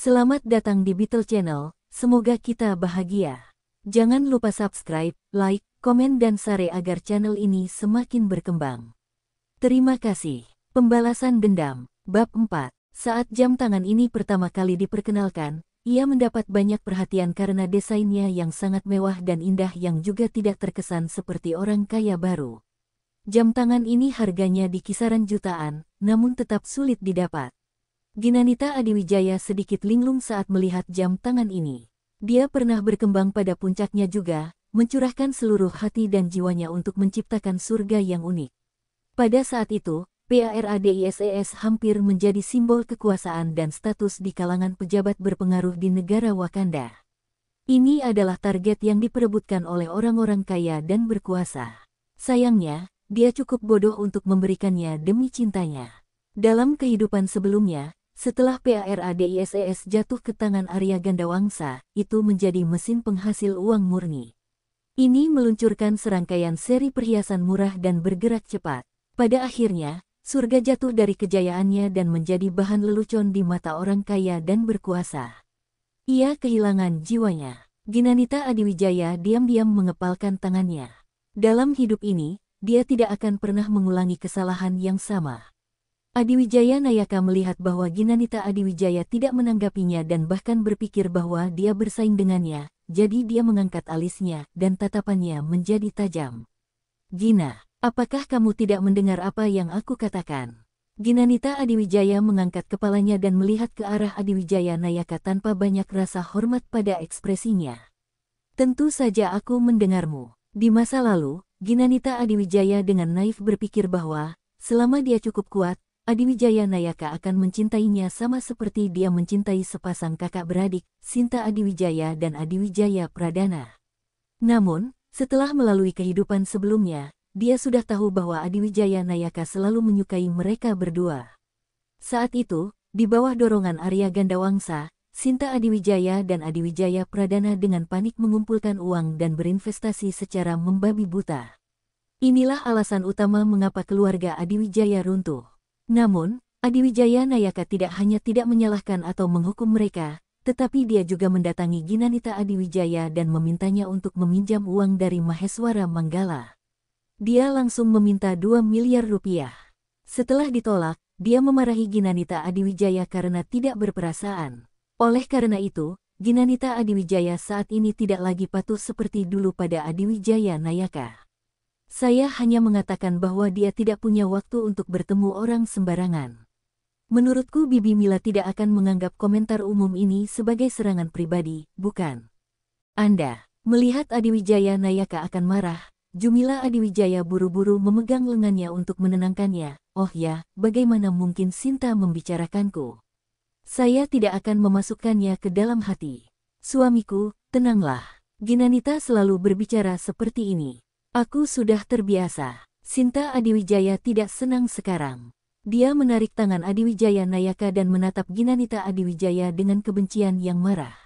Selamat datang di Beetle Channel, semoga kita bahagia. Jangan lupa subscribe, like, komen dan share agar channel ini semakin berkembang. Terima kasih. Pembalasan dendam, Bab 4. Saat jam tangan ini pertama kali diperkenalkan, ia mendapat banyak perhatian karena desainnya yang sangat mewah dan indah yang juga tidak terkesan seperti orang kaya baru. Jam tangan ini harganya di kisaran jutaan, namun tetap sulit didapat. Ginanita Adiwijaya sedikit linglung saat melihat jam tangan ini. Dia pernah berkembang pada puncaknya juga, mencurahkan seluruh hati dan jiwanya untuk menciptakan surga yang unik. Pada saat itu, PARADISES hampir menjadi simbol kekuasaan dan status di kalangan pejabat berpengaruh di negara Wakanda. Ini adalah target yang diperebutkan oleh orang-orang kaya dan berkuasa. Sayangnya, dia cukup bodoh untuk memberikannya demi cintanya. Dalam kehidupan sebelumnya, setelah PARADISES jatuh ke tangan Arya Gandawangsa, itu menjadi mesin penghasil uang murni. Ini meluncurkan serangkaian seri perhiasan murah dan bergerak cepat. Pada akhirnya, surga jatuh dari kejayaannya dan menjadi bahan lelucon di mata orang kaya dan berkuasa. Ia kehilangan jiwanya. Ginanita Adiwijaya diam-diam mengepalkan tangannya. Dalam hidup ini, dia tidak akan pernah mengulangi kesalahan yang sama. Adiwijaya Nayaka melihat bahwa Ginanita Adiwijaya tidak menanggapinya dan bahkan berpikir bahwa dia bersaing dengannya, jadi dia mengangkat alisnya dan tatapannya menjadi tajam. "Gina, apakah kamu tidak mendengar apa yang aku katakan?" Ginanita Adiwijaya mengangkat kepalanya dan melihat ke arah Adiwijaya Nayaka tanpa banyak rasa hormat pada ekspresinya. "Tentu saja aku mendengarmu." Di masa lalu, Ginanita Adiwijaya dengan naif berpikir bahwa, selama dia cukup kuat, Adiwijaya Nayaka akan mencintainya sama seperti dia mencintai sepasang kakak beradik, Sinta Adiwijaya dan Adiwijaya Pradana. Namun, setelah melalui kehidupan sebelumnya, dia sudah tahu bahwa Adiwijaya Nayaka selalu menyukai mereka berdua. Saat itu, di bawah dorongan Arya Gandawangsa, Sinta Adiwijaya dan Adiwijaya Pradana dengan panik mengumpulkan uang dan berinvestasi secara membabi buta. Inilah alasan utama mengapa keluarga Adiwijaya runtuh. Namun, Adiwijaya Nayaka tidak hanya tidak menyalahkan atau menghukum mereka, tetapi dia juga mendatangi Ginanita Adiwijaya dan memintanya untuk meminjam uang dari Maheswara Manggala. Dia langsung meminta 2 miliar rupiah. Setelah ditolak, dia memarahi Ginanita Adiwijaya karena tidak berperasaan. Oleh karena itu, Ginanita Adiwijaya saat ini tidak lagi patuh seperti dulu pada Adiwijaya Nayaka. "Saya hanya mengatakan bahwa dia tidak punya waktu untuk bertemu orang sembarangan. Menurutku Bibi Mila tidak akan menganggap komentar umum ini sebagai serangan pribadi, bukan?" Anda melihat Adiwijaya Nayaka akan marah, Jumila Adiwijaya buru-buru memegang lengannya untuk menenangkannya. "Oh ya, bagaimana mungkin Sinta membicarakanku? Saya tidak akan memasukkannya ke dalam hati. Suamiku, tenanglah. Ginanita selalu berbicara seperti ini. Aku sudah terbiasa." Sinta Adiwijaya tidak senang sekarang. Dia menarik tangan Adiwijaya Nayaka dan menatap Ginanita Adiwijaya dengan kebencian yang marah.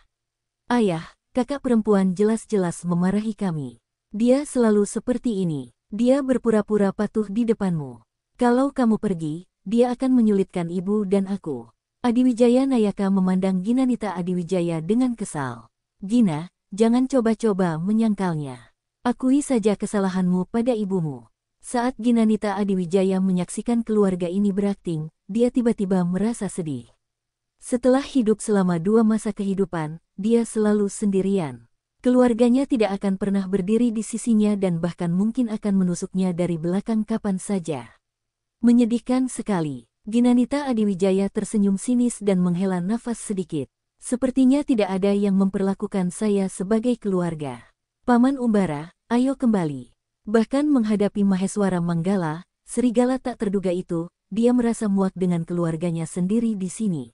"Ayah, kakak perempuan jelas-jelas memarahi kami. Dia selalu seperti ini. Dia berpura-pura patuh di depanmu. Kalau kamu pergi, dia akan menyulitkan ibu dan aku." Adiwijaya Nayaka memandang Ginanita Adiwijaya dengan kesal. "Gina, jangan coba-coba menyangkalnya. Akui saja kesalahanmu pada ibumu." Saat Ginanita Adiwijaya menyaksikan keluarga ini berakting, dia tiba-tiba merasa sedih. Setelah hidup selama 2 masa kehidupan, dia selalu sendirian. Keluarganya tidak akan pernah berdiri di sisinya dan bahkan mungkin akan menusuknya dari belakang kapan saja. Menyedihkan sekali. Ginanita Adiwijaya tersenyum sinis dan menghela nafas sedikit. "Sepertinya tidak ada yang memperlakukan saya sebagai keluarga. Paman Umbara, ayo kembali." Bahkan menghadapi Maheswara Manggala, serigala tak terduga itu, dia merasa muak dengan keluarganya sendiri di sini.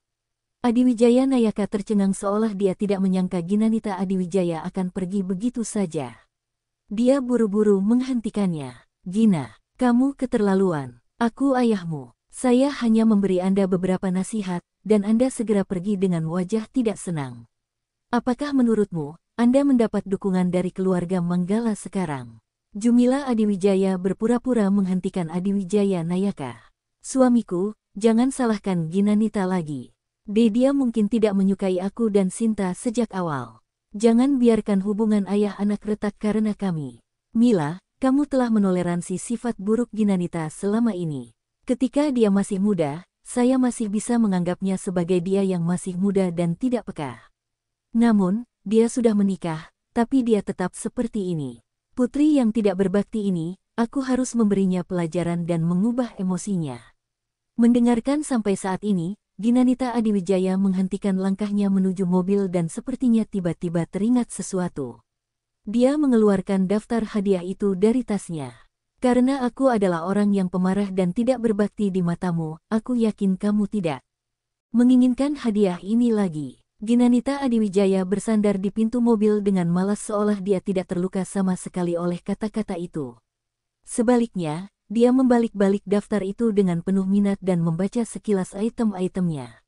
Adiwijaya Nayaka tercengang seolah dia tidak menyangka Ginanita Adiwijaya akan pergi begitu saja. Dia buru-buru menghentikannya. "Gina, kamu keterlaluan. Aku ayahmu. Saya hanya memberi Anda beberapa nasihat, dan Anda segera pergi dengan wajah tidak senang. Apakah menurutmu, Anda mendapat dukungan dari keluarga Manggala sekarang?" Jumila Adiwijaya berpura-pura menghentikan Adiwijaya Nayaka. "Suamiku, jangan salahkan Ginanita lagi. Dia mungkin tidak menyukai aku dan Sinta sejak awal. Jangan biarkan hubungan ayah anak retak karena kami. Mila, kamu telah menoleransi sifat buruk Ginanita selama ini. Ketika dia masih muda, saya masih bisa menganggapnya sebagai dia yang masih muda dan tidak peka. Namun, dia sudah menikah, tapi dia tetap seperti ini. Putri yang tidak berbakti ini, aku harus memberinya pelajaran dan mengubah emosinya. Mendengarkan sampai saat ini, Ginanita Adiwijaya menghentikan langkahnya menuju mobil dan sepertinya tiba-tiba teringat sesuatu. Dia mengeluarkan daftar hadiah itu dari tasnya. Karena aku adalah orang yang pemarah dan tidak berbakti di matamu, aku yakin kamu tidak menginginkan hadiah ini lagi. Ginanita Adiwijaya bersandar di pintu mobil dengan malas seolah dia tidak terluka sama sekali oleh kata-kata itu. Sebaliknya, dia membalik-balik daftar itu dengan penuh minat dan membaca sekilas item-itemnya.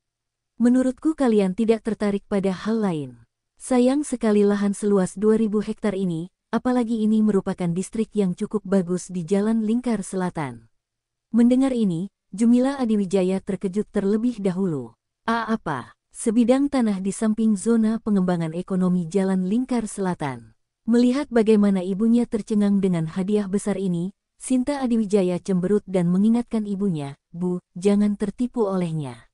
Menurutku kalian tidak tertarik pada hal lain. Sayang sekali lahan seluas 2000 hektar ini, apalagi ini merupakan distrik yang cukup bagus di Jalan Lingkar Selatan. Mendengar ini, Jumila Adiwijaya terkejut terlebih dahulu. Apa? Sebidang tanah di samping zona pengembangan ekonomi Jalan Lingkar Selatan. Melihat bagaimana ibunya tercengang dengan hadiah besar ini, Sinta Adiwijaya cemberut dan mengingatkan ibunya, "Bu, jangan tertipu olehnya.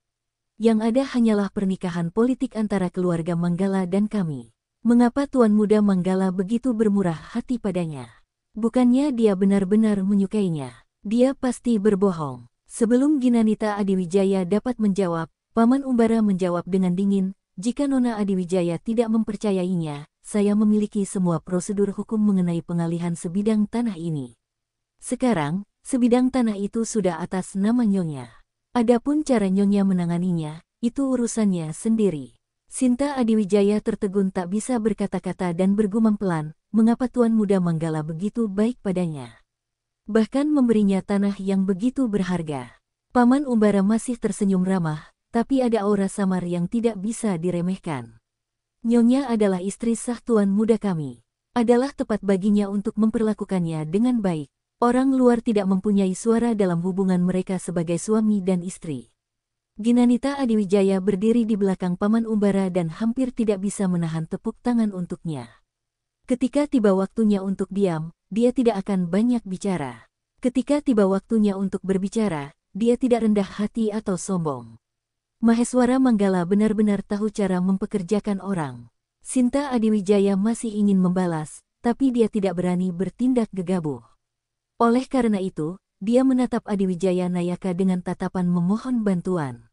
Yang ada hanyalah pernikahan politik antara keluarga Manggala dan kami. Mengapa Tuan Muda Manggala begitu bermurah hati padanya? Bukannya dia benar-benar menyukainya. Dia pasti berbohong." Sebelum Ginanita Adiwijaya dapat menjawab, Paman Umbara menjawab dengan dingin, "Jika Nona Adiwijaya tidak mempercayainya, saya memiliki semua prosedur hukum mengenai pengalihan sebidang tanah ini. Sekarang, sebidang tanah itu sudah atas nama Nyonya. Adapun cara Nyonya menanganinya, itu urusannya sendiri." Sinta Adiwijaya tertegun tak bisa berkata-kata dan bergumam pelan, mengapa Tuan Muda Manggala begitu baik padanya? Bahkan memberinya tanah yang begitu berharga. Paman Umbara masih tersenyum ramah, tapi ada aura samar yang tidak bisa diremehkan. "Nyonya adalah istri sah Tuan Muda kami. Adalah tepat baginya untuk memperlakukannya dengan baik. Orang luar tidak mempunyai suara dalam hubungan mereka sebagai suami dan istri." Ginanita Adiwijaya berdiri di belakang Paman Umbara dan hampir tidak bisa menahan tepuk tangan untuknya. Ketika tiba waktunya untuk diam, dia tidak akan banyak bicara. Ketika tiba waktunya untuk berbicara, dia tidak rendah hati atau sombong. Maheswara Manggala benar-benar tahu cara mempekerjakan orang. Sinta Adiwijaya masih ingin membalas, tapi dia tidak berani bertindak gegabah. Oleh karena itu, dia menatap Adiwijaya Nayaka dengan tatapan memohon bantuan.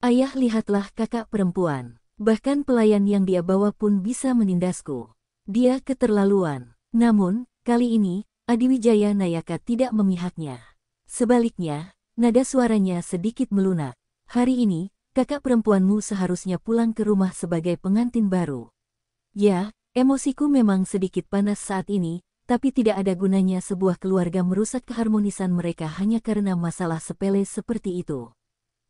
"Ayah, lihatlah kakak perempuan. Bahkan pelayan yang dia bawa pun bisa menindasku. Dia keterlaluan." Namun, kali ini, Adiwijaya Nayaka tidak memihaknya. Sebaliknya, nada suaranya sedikit melunak. "Hari ini, kakak perempuanmu seharusnya pulang ke rumah sebagai pengantin baru." "Ya, emosiku memang sedikit panas saat ini, tapi tidak ada gunanya sebuah keluarga merusak keharmonisan mereka hanya karena masalah sepele seperti itu."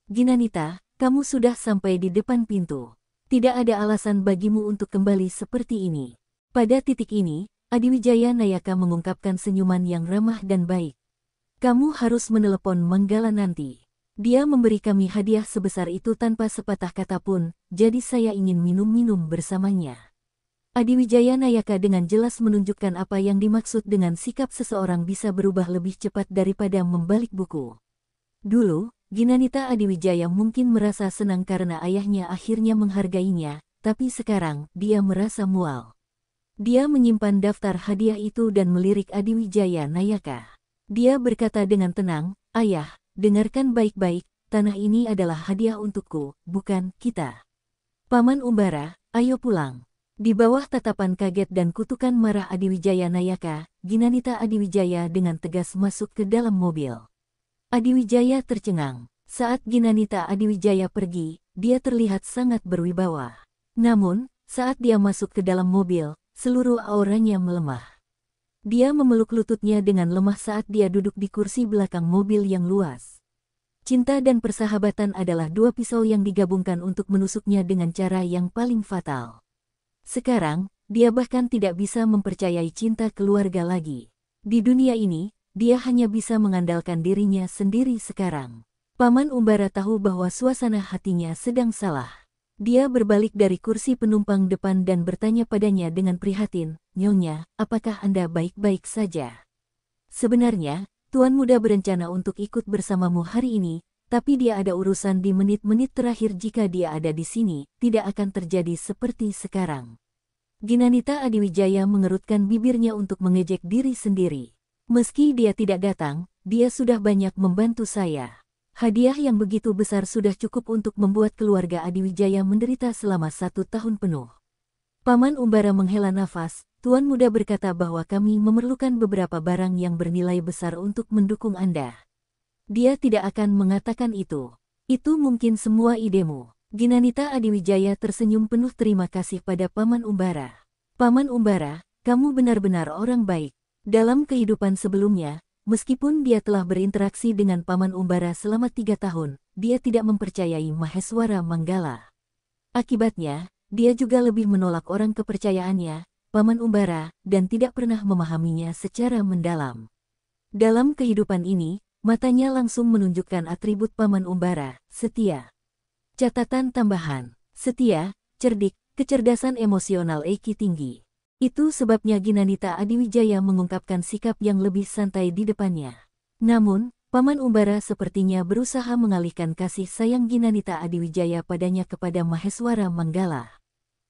"Ginanita, kamu sudah sampai di depan pintu. Tidak ada alasan bagimu untuk kembali seperti ini." Pada titik ini, Adiwijaya Nayaka mengungkapkan senyuman yang ramah dan baik. "Kamu harus menelepon Manggala nanti. Dia memberi kami hadiah sebesar itu tanpa sepatah kata pun, jadi saya ingin minum-minum bersamanya." Adiwijaya Nayaka dengan jelas menunjukkan apa yang dimaksud dengan sikap seseorang bisa berubah lebih cepat daripada membalik buku. Dulu, Ginanita Adiwijaya mungkin merasa senang karena ayahnya akhirnya menghargainya, tapi sekarang dia merasa mual. Dia menyimpan daftar hadiah itu dan melirik Adiwijaya Nayaka. Dia berkata dengan tenang, "Ayah, dengarkan baik-baik, tanah ini adalah hadiah untukku, bukan kita. Paman Umbara, ayo pulang." Di bawah tatapan kaget dan kutukan marah Adiwijaya Nayaka, Ginanita Adiwijaya dengan tegas masuk ke dalam mobil. Adiwijaya tercengang. Saat Ginanita Adiwijaya pergi, dia terlihat sangat berwibawa. Namun, saat dia masuk ke dalam mobil, seluruh auranya melemah. Dia memeluk lututnya dengan lemah saat dia duduk di kursi belakang mobil yang luas. Cinta dan persahabatan adalah dua pisau yang digabungkan untuk menusuknya dengan cara yang paling fatal. Sekarang, dia bahkan tidak bisa mempercayai cinta keluarga lagi. Di dunia ini, dia hanya bisa mengandalkan dirinya sendiri sekarang. Paman Umbara tahu bahwa suasana hatinya sedang salah. Dia berbalik dari kursi penumpang depan dan bertanya padanya dengan prihatin, "Nyonya, apakah Anda baik-baik saja?" "Sebenarnya, Tuan Muda berencana untuk ikut bersamamu hari ini, tapi dia ada urusan di menit-menit terakhir. Jika dia ada di sini, tidak akan terjadi seperti sekarang." Ginanita Adiwijaya mengerutkan bibirnya untuk mengejek diri sendiri. "Meski dia tidak datang, dia sudah banyak membantu saya. Hadiah yang begitu besar sudah cukup untuk membuat keluarga Adiwijaya menderita selama 1 tahun penuh." Paman Umbara menghela nafas. "Tuan Muda berkata bahwa kami memerlukan beberapa barang yang bernilai besar untuk mendukung Anda. Dia tidak akan mengatakan itu. Itu mungkin semua idemu." Ginanita Adiwijaya tersenyum penuh terima kasih pada Paman Umbara. "Paman Umbara, kamu benar-benar orang baik." Dalam kehidupan sebelumnya, meskipun dia telah berinteraksi dengan Paman Umbara selama 3 tahun, dia tidak mempercayai Maheswara Manggala. Akibatnya, dia juga lebih menolak orang kepercayaannya, Paman Umbara, dan tidak pernah memahaminya secara mendalam. Dalam kehidupan ini, matanya langsung menunjukkan atribut Paman Umbara, setia. Catatan tambahan, setia, cerdik, kecerdasan emosional EQ tinggi. Itu sebabnya Ginanita Adiwijaya mengungkapkan sikap yang lebih santai di depannya. Namun, Paman Umbara sepertinya berusaha mengalihkan kasih sayang Ginanita Adiwijaya padanya kepada Maheswara Manggala.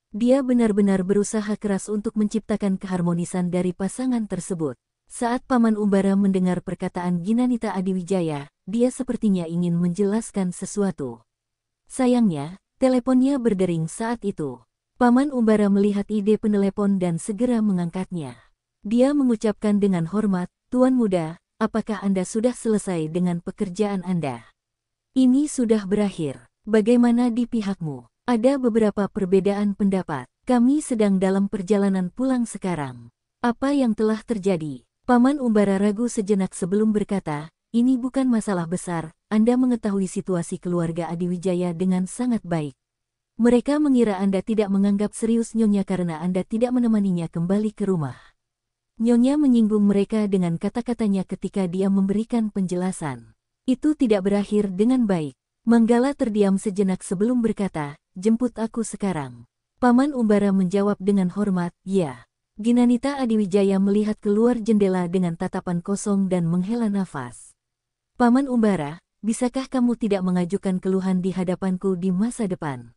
Dia benar-benar berusaha keras untuk menciptakan keharmonisan dari pasangan tersebut. Saat Paman Umbara mendengar perkataan Ginanita Adiwijaya, dia sepertinya ingin menjelaskan sesuatu. Sayangnya, teleponnya berdering saat itu. Paman Umbara melihat ide penelepon dan segera mengangkatnya. Dia mengucapkan dengan hormat, "Tuan Muda, apakah Anda sudah selesai dengan pekerjaan Anda? Ini sudah berakhir. Bagaimana di pihakmu? Ada beberapa perbedaan pendapat. Kami sedang dalam perjalanan pulang sekarang. Apa yang telah terjadi?" Paman Umbara ragu sejenak sebelum berkata, "Ini bukan masalah besar. Anda mengetahui situasi keluarga Adiwijaya dengan sangat baik. Mereka mengira Anda tidak menganggap serius Nyonya karena Anda tidak menemaninya kembali ke rumah." Nyonya menyinggung mereka dengan kata-katanya ketika dia memberikan penjelasan. Itu tidak berakhir dengan baik. Manggala terdiam sejenak sebelum berkata, "Jemput aku sekarang." Paman Umbara menjawab dengan hormat, "Ya." Ginanita Adiwijaya melihat keluar jendela dengan tatapan kosong dan menghela nafas. "Paman Umbara, bisakah kamu tidak mengajukan keluhan di hadapanku di masa depan?"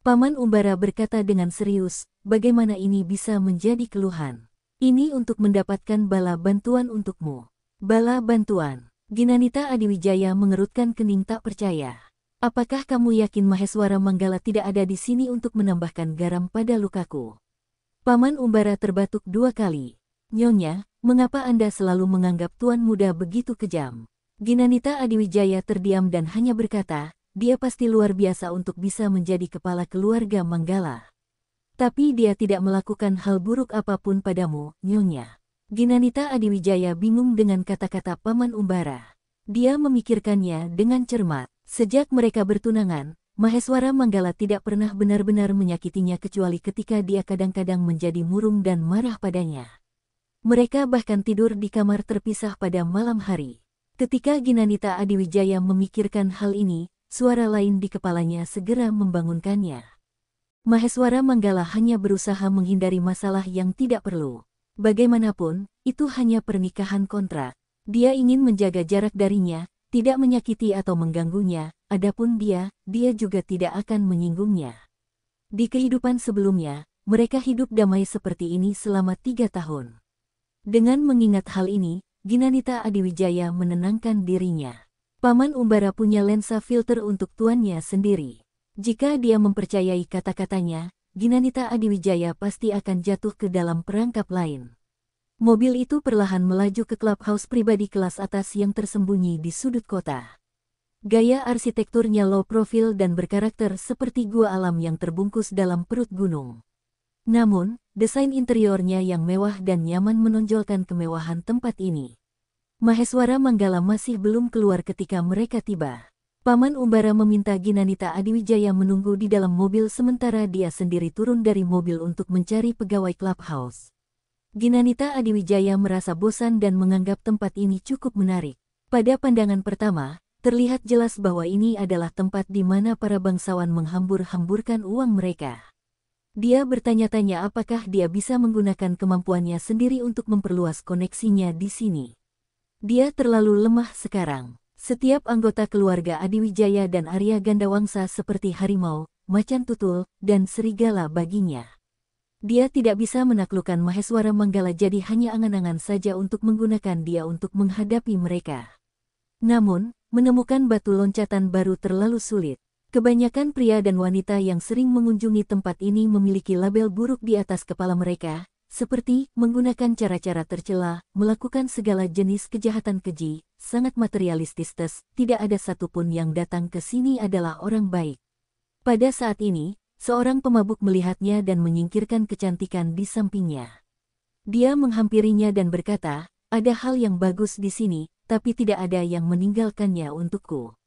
Paman Umbara berkata dengan serius, "Bagaimana ini bisa menjadi keluhan? Ini untuk mendapatkan bala bantuan untukmu." "Bala bantuan?" Ginanita Adiwijaya mengerutkan kening tak percaya. "Apakah kamu yakin Maheswara Manggala tidak ada di sini untuk menambahkan garam pada lukaku?" Paman Umbara terbatuk 2 kali. "Nyonya, mengapa Anda selalu menganggap Tuan Muda begitu kejam?" Ginanita Adiwijaya terdiam dan hanya berkata, "Dia pasti luar biasa untuk bisa menjadi kepala keluarga Manggala. Tapi dia tidak melakukan hal buruk apapun padamu, Nyonya." Ginanita Adiwijaya bingung dengan kata-kata Paman Umbara. Dia memikirkannya dengan cermat. Sejak mereka bertunangan, Maheswara Manggala tidak pernah benar-benar menyakitinya kecuali ketika dia kadang-kadang menjadi murung dan marah padanya. Mereka bahkan tidur di kamar terpisah pada malam hari. Ketika Ginanita Adiwijaya memikirkan hal ini, suara lain di kepalanya segera membangunkannya. Maheswara Manggala hanya berusaha menghindari masalah yang tidak perlu. Bagaimanapun, itu hanya pernikahan kontrak. Dia ingin menjaga jarak darinya, tidak menyakiti atau mengganggunya, adapun dia juga tidak akan menyinggungnya. Di kehidupan sebelumnya, mereka hidup damai seperti ini selama 3 tahun. Dengan mengingat hal ini, Ginanita Adiwijaya menenangkan dirinya. Paman Umbara punya lensa filter untuk tuannya sendiri. Jika dia mempercayai kata-katanya, Ginanita Adiwijaya pasti akan jatuh ke dalam perangkap lain. Mobil itu perlahan melaju ke clubhouse pribadi kelas atas yang tersembunyi di sudut kota. Gaya arsitekturnya low profile dan berkarakter seperti gua alam yang terbungkus dalam perut gunung. Namun, desain interiornya yang mewah dan nyaman menonjolkan kemewahan tempat ini. Maheswara Manggala masih belum keluar ketika mereka tiba. Paman Umbara meminta Ginanita Adiwijaya menunggu di dalam mobil sementara dia sendiri turun dari mobil untuk mencari pegawai clubhouse. Ginanita Adiwijaya merasa bosan dan menganggap tempat ini cukup menarik. Pada pandangan pertama, terlihat jelas bahwa ini adalah tempat di mana para bangsawan menghambur-hamburkan uang mereka. Dia bertanya-tanya apakah dia bisa menggunakan kemampuannya sendiri untuk memperluas koneksinya di sini. Dia terlalu lemah sekarang. Setiap anggota keluarga Adiwijaya dan Arya Gandawangsa seperti harimau, macan tutul, dan serigala baginya. Dia tidak bisa menaklukkan Maheswara Manggala, jadi hanya angan-angan saja untuk menggunakan dia untuk menghadapi mereka. Namun, menemukan batu loncatan baru terlalu sulit. Kebanyakan pria dan wanita yang sering mengunjungi tempat ini memiliki label buruk di atas kepala mereka, seperti menggunakan cara-cara tercela, melakukan segala jenis kejahatan keji, sangat materialistis. Tidak ada satupun yang datang ke sini adalah orang baik. Pada saat ini, seorang pemabuk melihatnya dan menyingkirkan kecantikan di sampingnya. Dia menghampirinya dan berkata, "Ada hal yang bagus di sini, tapi tidak ada yang meninggalkannya untukku.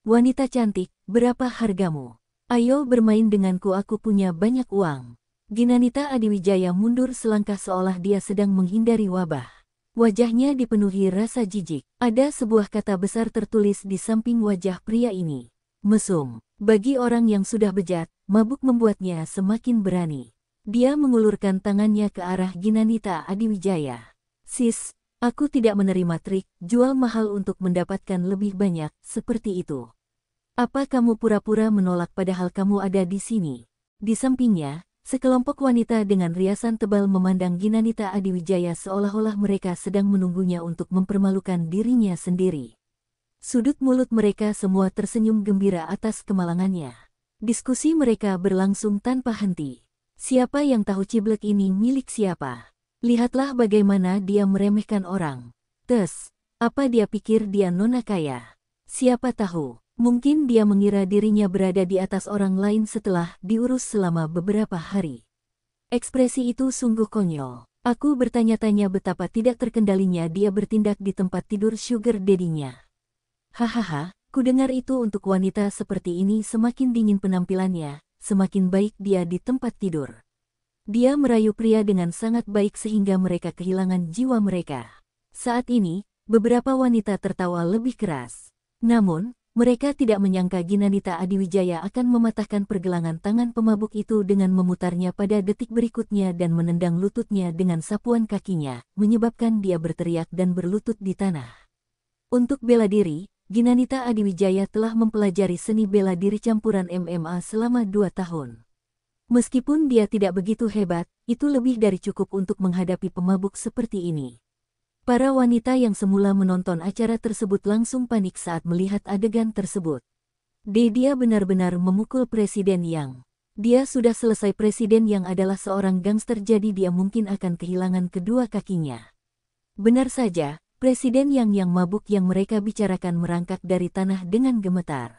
Wanita cantik, berapa hargamu? Ayo bermain denganku, aku punya banyak uang." Ginanita Adiwijaya mundur selangkah seolah dia sedang menghindari wabah. Wajahnya dipenuhi rasa jijik. Ada sebuah kata besar tertulis di samping wajah pria ini. Mesum. Bagi orang yang sudah bejat, mabuk membuatnya semakin berani. Dia mengulurkan tangannya ke arah Ginanita Adiwijaya. "Sis, aku tidak menerima trik jual mahal untuk mendapatkan lebih banyak seperti itu. Apa kamu pura-pura menolak padahal kamu ada di sini?" Di sampingnya, sekelompok wanita dengan riasan tebal memandang Ginanita Adiwijaya seolah-olah mereka sedang menunggunya untuk mempermalukan dirinya sendiri. Sudut mulut mereka semua tersenyum gembira atas kemalangannya. Diskusi mereka berlangsung tanpa henti. Siapa yang tahu ciblek ini milik siapa? Lihatlah bagaimana dia meremehkan orang. Apa dia pikir dia nona kaya? Siapa tahu, mungkin dia mengira dirinya berada di atas orang lain setelah diurus selama beberapa hari. Ekspresi itu sungguh konyol. Aku bertanya-tanya betapa tidak terkendalinya dia bertindak di tempat tidur sugar daddy-nya. Hahaha, ku dengar itu untuk wanita seperti ini semakin dingin penampilannya, semakin baik dia di tempat tidur. Dia merayu pria dengan sangat baik sehingga mereka kehilangan jiwa mereka. Saat ini, beberapa wanita tertawa lebih keras. Namun, mereka tidak menyangka Ginanita Adiwijaya akan mematahkan pergelangan tangan pemabuk itu dengan memutarnya pada detik berikutnya dan menendang lututnya dengan sapuan kakinya, menyebabkan dia berteriak dan berlutut di tanah. Untuk bela diri, Ginanita Adiwijaya telah mempelajari seni bela diri campuran MMA selama 2 tahun. Meskipun dia tidak begitu hebat, itu lebih dari cukup untuk menghadapi pemabuk seperti ini. Para wanita yang semula menonton acara tersebut langsung panik saat melihat adegan tersebut. Dia benar-benar memukul Presiden Yang. Dia sudah selesai. Presiden Yang adalah seorang gangster, jadi dia mungkin akan kehilangan kedua kakinya. Benar saja. Presiden yang mabuk yang mereka bicarakan merangkak dari tanah dengan gemetar.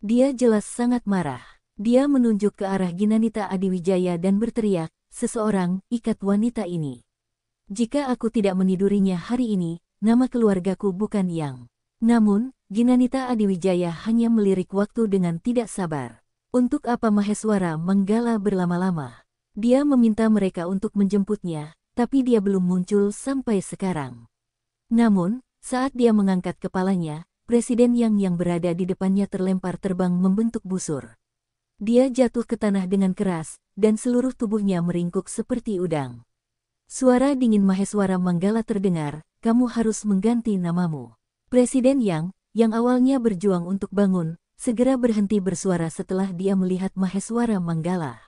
Dia jelas sangat marah. Dia menunjuk ke arah Ginanita Adiwijaya dan berteriak, "Seseorang, ikat wanita ini. Jika aku tidak menidurinya hari ini, nama keluargaku bukan Yang." Namun, Ginanita Adiwijaya hanya melirik waktu dengan tidak sabar. Untuk apa Maheswara Manggala berlama-lama? Dia meminta mereka untuk menjemputnya, tapi dia belum muncul sampai sekarang. Namun, saat dia mengangkat kepalanya, Presiden yang berada di depannya terlempar terbang membentuk busur. Dia jatuh ke tanah dengan keras, dan seluruh tubuhnya meringkuk seperti udang. Suara dingin Maheswara Manggala terdengar, "Kamu harus mengganti namamu." Presiden yang awalnya berjuang untuk bangun, segera berhenti bersuara setelah dia melihat Maheswara Manggala.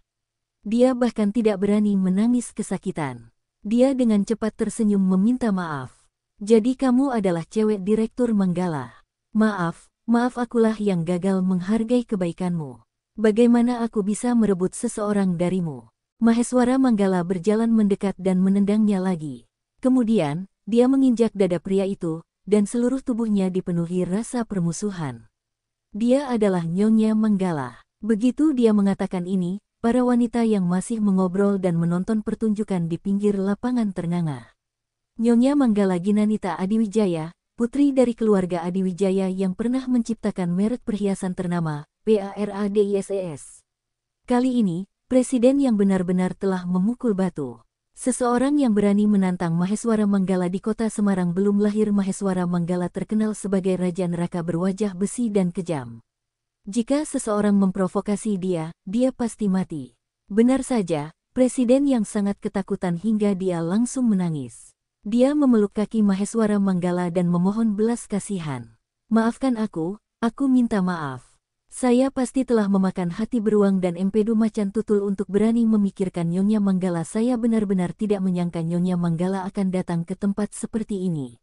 Dia bahkan tidak berani menangis kesakitan. Dia dengan cepat tersenyum meminta maaf. "Jadi kamu adalah cewek Direktur Manggala. Maaf akulah yang gagal menghargai kebaikanmu. Bagaimana aku bisa merebut seseorang darimu?" Maheswara Manggala berjalan mendekat dan menendangnya lagi. Kemudian, dia menginjak dada pria itu, dan seluruh tubuhnya dipenuhi rasa permusuhan. Dia adalah Nyonya Manggala. Begitu dia mengatakan ini, para wanita yang masih mengobrol dan menonton pertunjukan di pinggir lapangan ternganga. Nyonya Manggala Ginanita Adiwijaya, putri dari keluarga Adiwijaya yang pernah menciptakan merek perhiasan ternama, PARADISES. Kali ini, Presiden yang benar-benar telah memukul batu. Seseorang yang berani menantang Maheswara Manggala di kota Semarang belum lahir. Maheswara Manggala terkenal sebagai Raja Neraka berwajah besi dan kejam. Jika seseorang memprovokasi dia, dia pasti mati. Benar saja, presiden yang sangat ketakutan hingga dia langsung menangis. Dia memeluk kaki Maheswara Manggala dan memohon belas kasihan. Maafkan aku minta maaf. Saya pasti telah memakan hati beruang dan empedu macan tutul untuk berani memikirkan Nyonya Manggala. Saya benar-benar tidak menyangka Nyonya Manggala akan datang ke tempat seperti ini.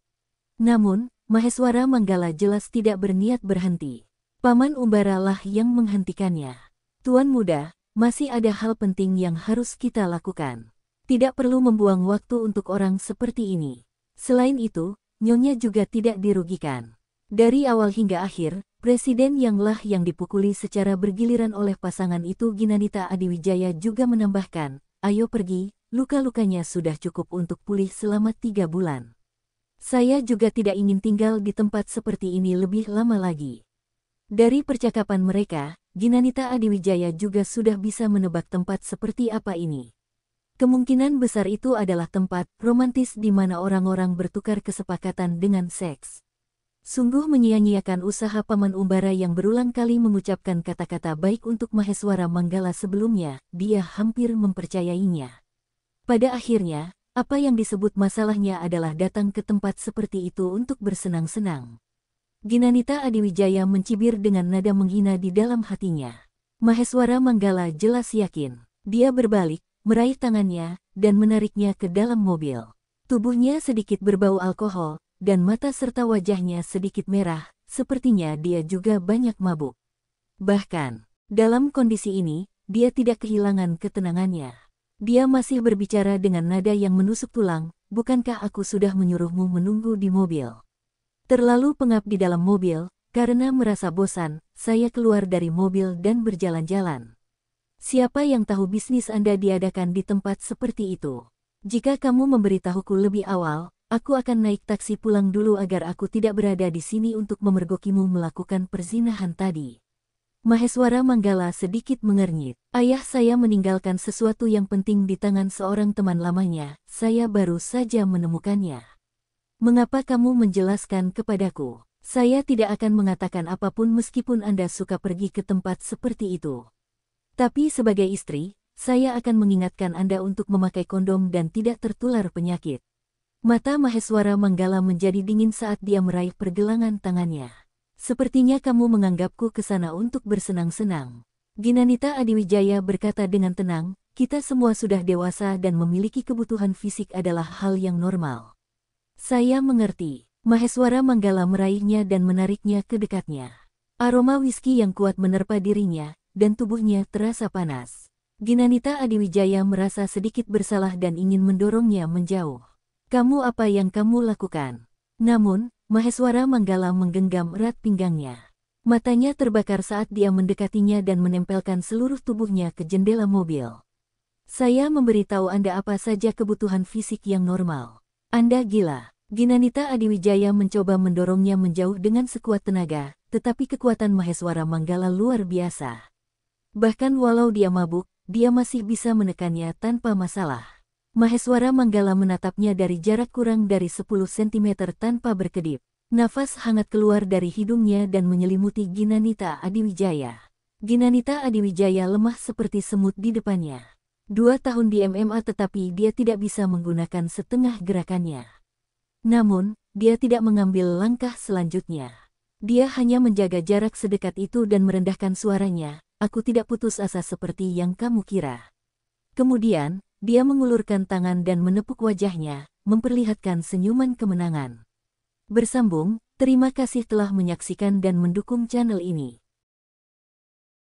Namun, Maheswara Manggala jelas tidak berniat berhenti. Paman Umbara lah yang menghentikannya. Tuan muda, masih ada hal penting yang harus kita lakukan. Tidak perlu membuang waktu untuk orang seperti ini. Selain itu, Nyonya juga tidak dirugikan. Dari awal hingga akhir, presiden yang dipukuli secara bergiliran oleh pasangan itu. Ginanita Adiwijaya juga menambahkan, ayo pergi, luka-lukanya sudah cukup untuk pulih selama 3 bulan. Saya juga tidak ingin tinggal di tempat seperti ini lebih lama lagi. Dari percakapan mereka, Ginanita Adiwijaya juga sudah bisa menebak tempat seperti apa ini. Kemungkinan besar itu adalah tempat romantis di mana orang-orang bertukar kesepakatan dengan seks. Sungguh menyia-nyiakan usaha Paman Umbara yang berulang kali mengucapkan kata-kata baik untuk Maheswara Manggala sebelumnya. Dia hampir mempercayainya. Pada akhirnya, apa yang disebut masalahnya adalah datang ke tempat seperti itu untuk bersenang-senang. Ginanita Adiwijaya mencibir dengan nada menghina di dalam hatinya. Maheswara Manggala jelas yakin. Dia berbalik, meraih tangannya, dan menariknya ke dalam mobil. Tubuhnya sedikit berbau alkohol, dan mata serta wajahnya sedikit merah, sepertinya dia juga banyak mabuk. Bahkan, dalam kondisi ini, dia tidak kehilangan ketenangannya. Dia masih berbicara dengan nada yang menusuk tulang, bukankah aku sudah menyuruhmu menunggu di mobil? Terlalu pengap di dalam mobil, karena merasa bosan, saya keluar dari mobil dan berjalan-jalan. Siapa yang tahu bisnis Anda diadakan di tempat seperti itu? Jika kamu memberitahuku lebih awal, aku akan naik taksi pulang dulu agar aku tidak berada di sini untuk memergokimu melakukan perzinahan tadi. Maheswara Manggala sedikit mengernyit. Ayah saya meninggalkan sesuatu yang penting di tangan seorang teman lamanya, saya baru saja menemukannya. Mengapa kamu menjelaskan kepadaku? Saya tidak akan mengatakan apapun meskipun Anda suka pergi ke tempat seperti itu. Tapi sebagai istri, saya akan mengingatkan Anda untuk memakai kondom dan tidak tertular penyakit. Mata Maheswara Manggala menjadi dingin saat dia meraih pergelangan tangannya. Sepertinya kamu menganggapku ke sana untuk bersenang-senang. Ginanita Adiwijaya berkata dengan tenang, kita semua sudah dewasa dan memiliki kebutuhan fisik adalah hal yang normal. Saya mengerti. Maheswara Manggala meraihnya dan menariknya ke dekatnya. Aroma whisky yang kuat menerpa dirinya, dan tubuhnya terasa panas. Ginanita Adiwijaya merasa sedikit bersalah dan ingin mendorongnya menjauh. Kamu apa yang kamu lakukan? Namun, Maheswara Manggala menggenggam erat pinggangnya. Matanya terbakar saat dia mendekatinya dan menempelkan seluruh tubuhnya ke jendela mobil. Saya memberitahu Anda apa saja kebutuhan fisik yang normal. Anda gila. Ginanita Adiwijaya mencoba mendorongnya menjauh dengan sekuat tenaga, tetapi kekuatan Maheswara Manggala luar biasa. Bahkan walau dia mabuk, dia masih bisa menekannya tanpa masalah. Maheswara Manggala menatapnya dari jarak kurang dari 10 cm tanpa berkedip. Nafas hangat keluar dari hidungnya dan menyelimuti Ginanita Adiwijaya. Ginanita Adiwijaya lemah seperti semut di depannya. 2 tahun di MMA tetapi dia tidak bisa menggunakan setengah gerakannya. Namun, dia tidak mengambil langkah selanjutnya. Dia hanya menjaga jarak sedekat itu dan merendahkan suaranya, aku tidak putus asa seperti yang kamu kira. Kemudian, dia mengulurkan tangan dan menepuk wajahnya, memperlihatkan senyuman kemenangan. Bersambung, terima kasih telah menyaksikan dan mendukung channel ini.